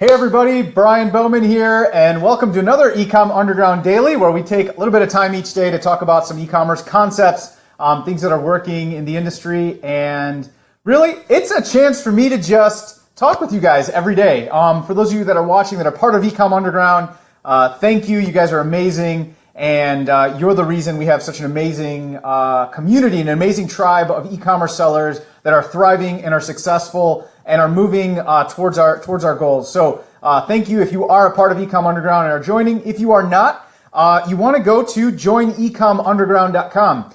Hey everybody, Brian Bowman here, and welcome to another eCom Underground Daily, where we take a little bit of time each day to talk about some e-commerce concepts, things that are working in the industry, and really, it's a chance for me to just talk with you guys every day. For those of you that are watching that are part of eCom Underground, thank you. You guys are amazing, and you're the reason we have such an amazing community, an amazing tribe of e-commerce sellers that are thriving and are successful and are moving towards our goals. So thank you if you are a part of eCom Underground and are joining. If you are not, you want to go to joinecomunderground.com.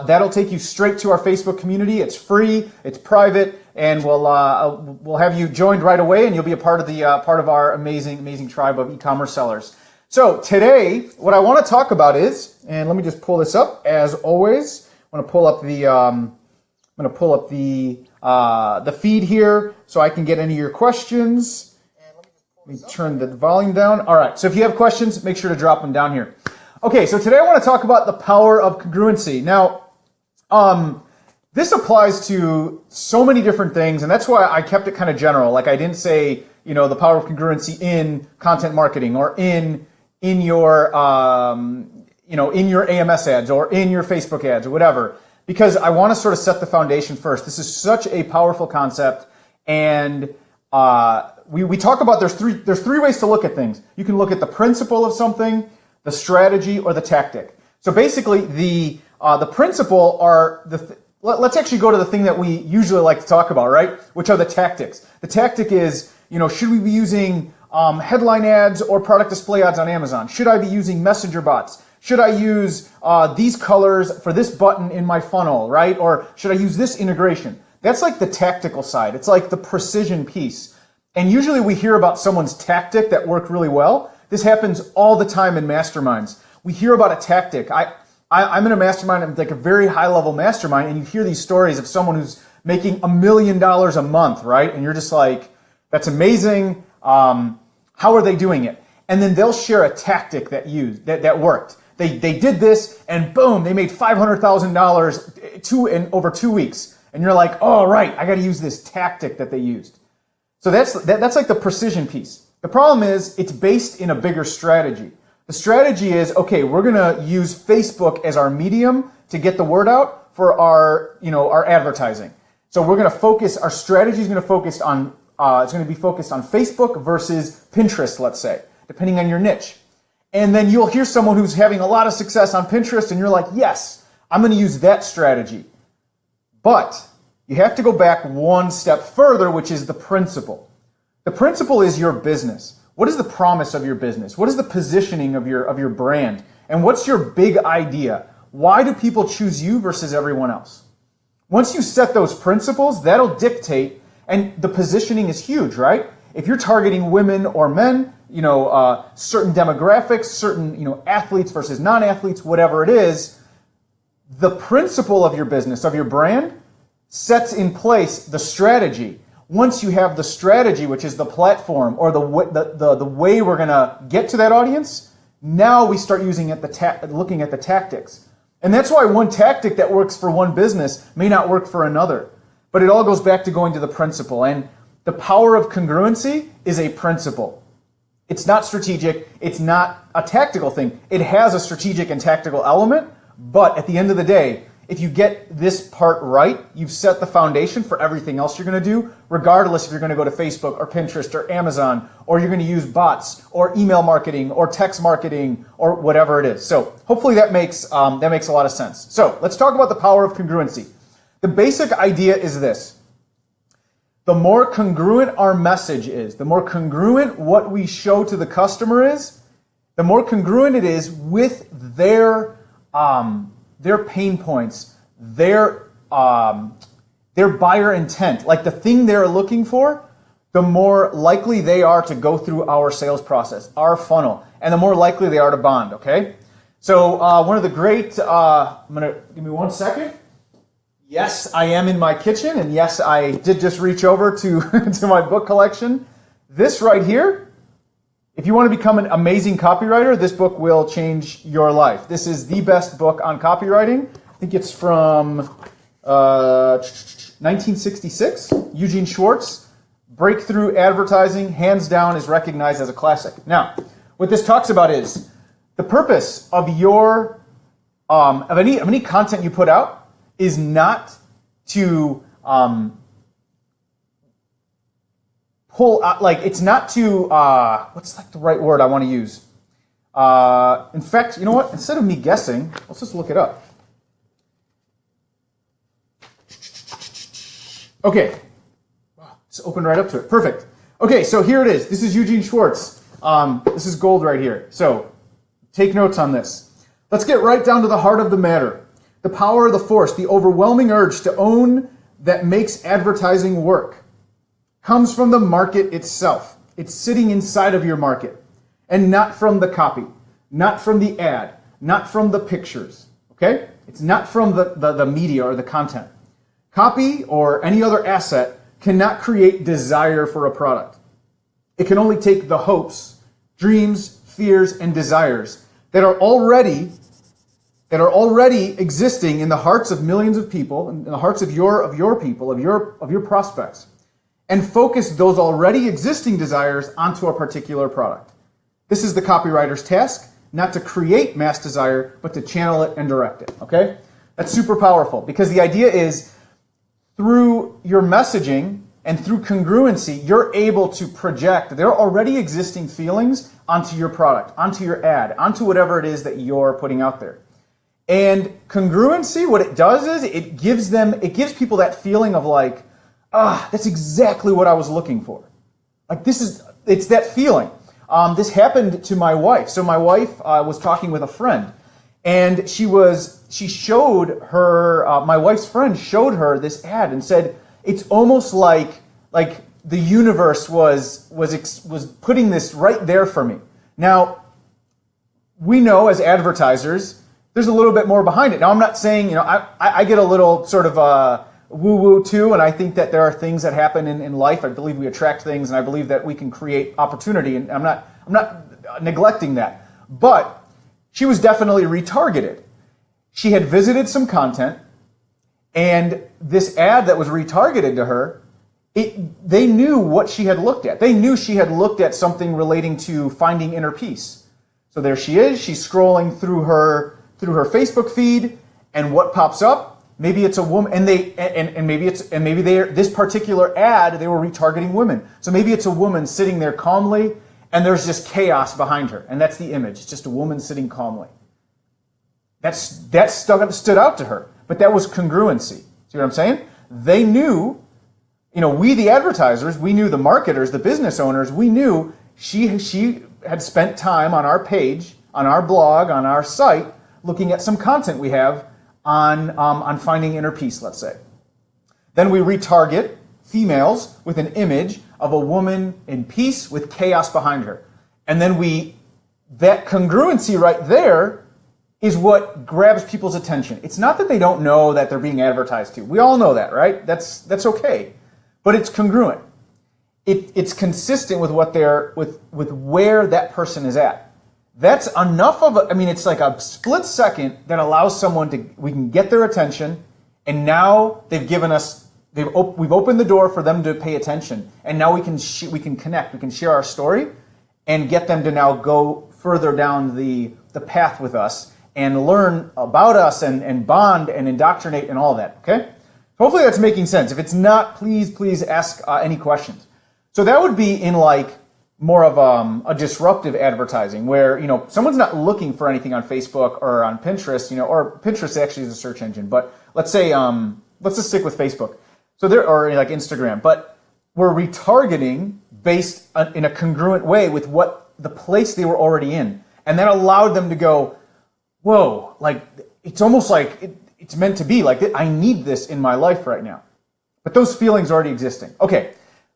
That'll take you straight to our Facebook community. It's free, it's private, and we'll have you joined right away, and you'll be a part of our amazing tribe of e-commerce sellers. So today, what I want to talk about is, and let me just pull this up as always. I'm going to pull up the feed here so I can get into your questions. Let me turn the volume down. All right, so if you have questions, make sure to drop them down here. Okay, so today I want to talk about the power of congruency. Now, this applies to so many different things, and that's why I kept it kind of general. Like I didn't say, the power of congruency in content marketing or in your AMS ads or in your Facebook ads or whatever, because I want to sort of set the foundation first. This is such a powerful concept, and we talk about there's three ways to look at things. You can look at the principle of something, the strategy, or the tactic. So basically, the principle are let's actually go to the thing that we usually like to talk about, right? Which are the tactics. The tactic is, should we be using headline ads or product display ads on Amazon? Should I be using messenger bots? Should I use these colors for this button in my funnel, right? Or should I use this integration? That's like the tactical side. It's like the precision piece. And usually we hear about someone's tactic that worked really well. This happens all the time in masterminds. We hear about a tactic. I'm in a mastermind, I'm like a very high level mastermind, and you hear these stories of someone who's making $1 million a month, right? And you're just like, that's amazing. How are they doing it? And then they'll share a tactic that worked. They did this, and boom, they made $500,000 in over 2 weeks. And you're like, oh, right, I got to use this tactic that they used. So that's like the precision piece. The problem is it's based in a bigger strategy. The strategy is, okay, we're going to use Facebook as our medium to get the word out for our advertising. So we're going to focus, our strategy is going to focus on, it's going to be focused on Facebook versus Pinterest, let's say, depending on your niche. And then you'll hear someone who's having a lot of success on Pinterest, and you're like, yes, I'm going to use that strategy. But you have to go back one step further, which is the principle. The principle is your business. What is the promise of your business? What is the positioning of your brand? And what's your big idea? Why do people choose you versus everyone else? Once you set those principles, that'll dictate, and the positioning is huge, right? If you're targeting women or men, certain demographics, certain, athletes versus non-athletes, whatever it is, the principle of your business, of your brand, sets in place the strategy. Once you have the strategy, which is the platform or the way we're going to get to that audience, now we start looking at the tactics. And that's why one tactic that works for one business may not work for another. But it all goes back to going to the principle. And the power of congruency is a principle. It's not strategic. It's not a tactical thing. It has a strategic and tactical element. But at the end of the day, if you get this part right, you've set the foundation for everything else you're going to do, regardless if you're going to go to Facebook or Pinterest or Amazon, or you're going to use bots or email marketing or text marketing or whatever it is. So hopefully that makes a lot of sense. So let's talk about the power of congruency. The basic idea is this. The more congruent our message is, the more congruent what we show to the customer is, the more congruent it is with their pain points, their buyer intent, like the thing they're looking for, the more likely they are to go through our sales process, our funnel, and the more likely they are to bond, okay? So one of the great, give me 1 second. Yes, I am in my kitchen, and yes, I did just reach over to, to my book collection. This right here, if you want to become an amazing copywriter, this book will change your life. This is the best book on copywriting. I think it's from 1966, Eugene Schwartz. breakthrough advertising, hands down, is recognized as a classic. Now, what this talks about is the purpose of your of any content you put out is not to pull out, like, it's not to what's like the right word I want to use. In fact, you know what? Instead of me guessing, let's just look it up. Okay. Wow, it's opened right up to it. Perfect. Okay, so here it is. This is Eugene Schwartz. This is gold right here. So take notes on this. Let's get right down to the heart of the matter. The power of the force, the overwhelming urge to own that makes advertising work, comes from the market itself. It's sitting inside of your market, and not from the copy, not from the ad, not from the pictures, okay? It's not from the media or the content. Copy or any other asset cannot create desire for a product. It can only take the hopes, dreams, fears, and desires that are already existing in the hearts of millions of people, in the hearts of your people, of your prospects, and focus those already existing desires onto a particular product. This is the copywriter's task, not to create mass desire, but to channel it and direct it, okay? That's super powerful, because the idea is through your messaging and through congruency, you're able to project their already existing feelings onto your product, onto your ad, onto whatever it is that you're putting out there. And congruency, what it does is it gives people that feeling of like, that's exactly what I was looking for. Like it's that feeling. This happened to my wife. So my wife was talking with a friend, and my wife's friend showed her this ad and said, it's almost like the universe was putting this right there for me. Now, we know as advertisers, there's a little bit more behind it. Now, I'm not saying, I get a little sort of woo-woo too, and I think that there are things that happen in life. I believe we attract things, and I believe that we can create opportunity, and I'm not neglecting that. But she was definitely retargeted. She had visited some content, and this ad that was retargeted to her, they knew what she had looked at. They knew she had looked at something relating to finding inner peace. So there she is. She's scrolling through her Facebook feed, and what pops up? Maybe it's a woman, and this particular ad, they were retargeting women. So maybe it's a woman sitting there calmly, and there's just chaos behind her, and that's the image. It's just a woman sitting calmly. That stood out to her, but that was congruency. See what I'm saying? They knew, we the advertisers, we knew the marketers, the business owners, we knew she had spent time on our page, on our blog, on our site, looking at some content we have on finding inner peace, let's say. Then we retarget females with an image of a woman in peace with chaos behind her. And then that congruency right there is what grabs people's attention. It's not that they don't know that they're being advertised to. We all know that, right? That's okay. But it's congruent. It's consistent with with where that person is at. That's enough of it's like a split second that allows we can get their attention, and now we've opened the door for them to pay attention, and now we can connect, we can share our story, and get them to now go further down the path with us, and learn about us, and bond, and indoctrinate, and all that, okay? Hopefully that's making sense. If it's not, please ask any questions. So that would be in more of a disruptive advertising where, someone's not looking for anything on Facebook or on Pinterest, or Pinterest actually is a search engine, but let's say, let's just stick with Facebook. So or like Instagram, but we're retargeting based in a congruent way with what the place they were already in. And that allowed them to go, whoa, it's almost like it's meant to be, I need this in my life right now. But those feelings are already existing. Okay.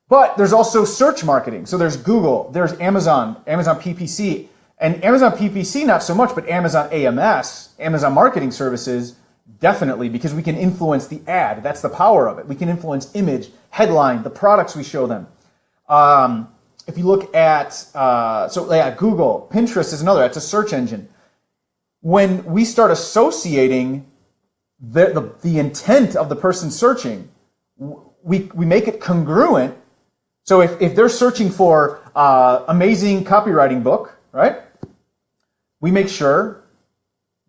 But there's also search marketing. So there's Google, there's Amazon PPC, and Amazon PPC not so much, but Amazon AMS, Amazon Marketing Services, definitely, because we can influence the ad. That's the power of it. We can influence image, headline, the products we show them. If you look at, Google, Pinterest is another. That's a search engine. When we start associating the intent of the person searching, we make it congruent So if they're searching for amazing copywriting book, right? We make sure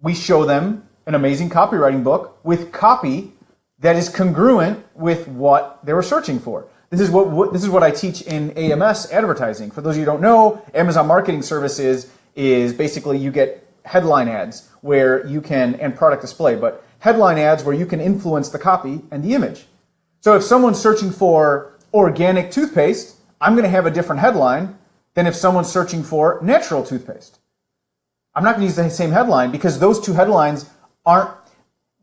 we show them an amazing copywriting book with copy that is congruent with what they were searching for. This is what I teach in AMS advertising. For those of you who don't know, Amazon Marketing Services is basically you get headline ads where you can, and product display, but headline ads where you can influence the copy and the image. So if someone's searching for organic toothpaste, I'm going to have a different headline than if someone's searching for natural toothpaste. I'm not going to use the same headline because those two headlines aren't,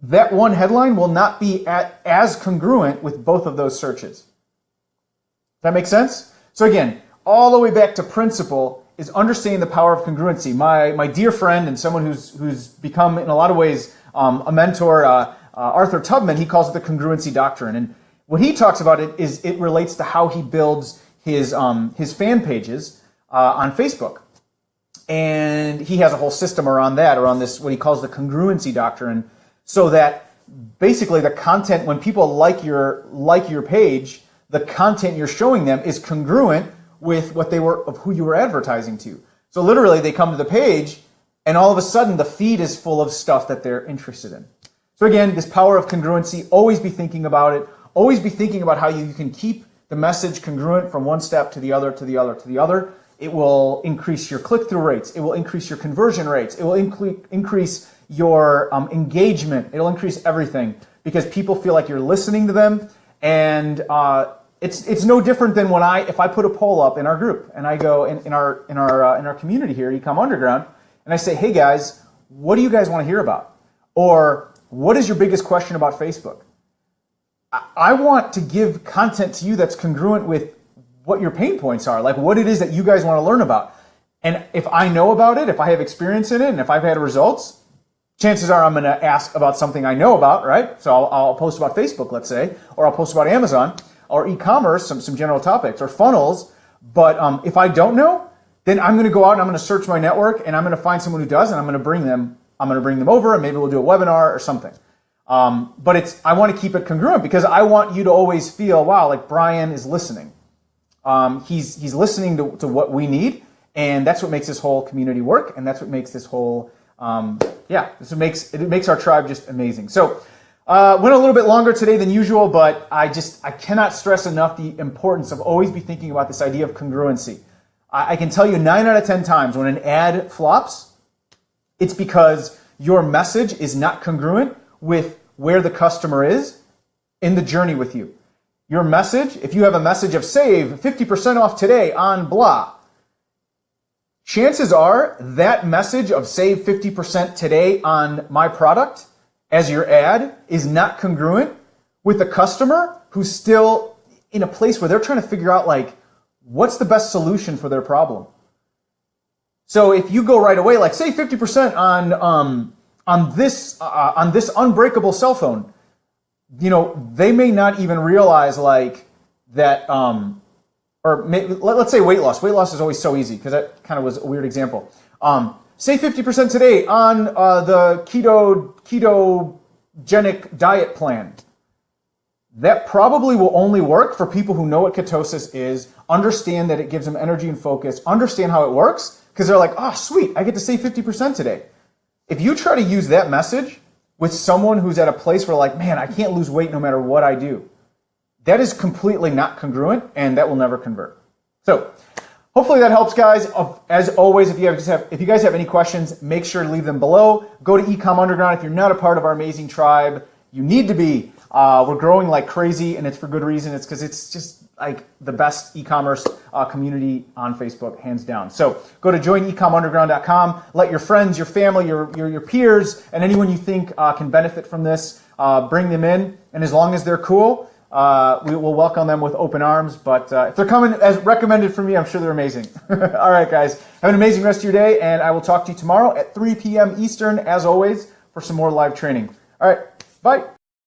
that one headline will not be as congruent with both of those searches. Does that make sense? So again, all the way back to principle is understanding the power of congruency. My dear friend and someone who's become in a lot of ways a mentor, Arthur Tubman, he calls it the congruency doctrine. And what he talks about it relates to how he builds his fan pages on Facebook. And he has a whole system around this, what he calls the congruency doctrine, so that basically the content, when people like your page, the content you're showing them is congruent with of who you were advertising to. So literally they come to the page and all of a sudden the feed is full of stuff that they're interested in. So again, this power of congruency, always be thinking about it. Always be thinking about how you can keep the message congruent from one step to the other, to the other, to the other. It will increase your click-through rates. It will increase your conversion rates. It will increase your engagement. It'll increase everything because people feel like you're listening to them. And it's no different than if I put a poll up in our group and I go in our community here, eCom Underground, and I say, hey guys, what do you guys want to hear about? Or what is your biggest question about Facebook? I want to give content to you that's congruent with what your pain points are, like what it is that you guys want to learn about. And if I know about it, if I have experience in it, and if I've had results, chances are I'm going to ask about something I know about, right? So I'll post about Facebook, let's say, or I'll post about Amazon, or e-commerce, some general topics, or funnels. But if I don't know, then I'm going to go out and I'm going to search my network, and I'm going to find someone who does, and I'm going to bring them over, and maybe we'll do a webinar or something. But I want to keep it congruent because I want you to always feel, wow, like Brian is listening. He's listening to what we need, and that's what makes this whole community work, and that's what makes this whole, it makes our tribe just amazing. So went a little bit longer today than usual, but I cannot stress enough the importance of always be thinking about this idea of congruency. I can tell you 9 out of 10 times when an ad flops, it's because your message is not congruent with where the customer is in the journey with you. Your message, if you have a message of save 50% off today on blah, chances are that message of save 50% today on my product as your ad is not congruent with the customer who's still in a place where they're trying to figure out like, what's the best solution for their problem? So if you go right away, like save 50% on this unbreakable cell phone, they may not even realize like that, let's say weight loss. Weight loss is always so easy because that kind of was a weird example. Save 50% today on the ketogenic diet plan. That probably will only work for people who know what ketosis is, understand that it gives them energy and focus, understand how it works, because they're like, oh, sweet, I get to save 50% today. If you try to use that message with someone who's at a place where like, man, I can't lose weight no matter what I do, that is completely not congruent, and that will never convert. So hopefully that helps, guys. As always, if you guys have any questions, make sure to leave them below. Go to eCom Underground. If you're not a part of our amazing tribe, you need to be. We're growing like crazy, and it's for good reason. It's because it's just like the best e-commerce community on Facebook, hands down. So go to joinecomunderground.com. Let your friends, your family, your peers, and anyone you think can benefit from this, bring them in. And as long as they're cool, we will welcome them with open arms. But if they're coming as recommended from me, I'm sure they're amazing. All right, guys. Have an amazing rest of your day, and I will talk to you tomorrow at 3 p.m. Eastern, as always, for some more live training. All right. Bye.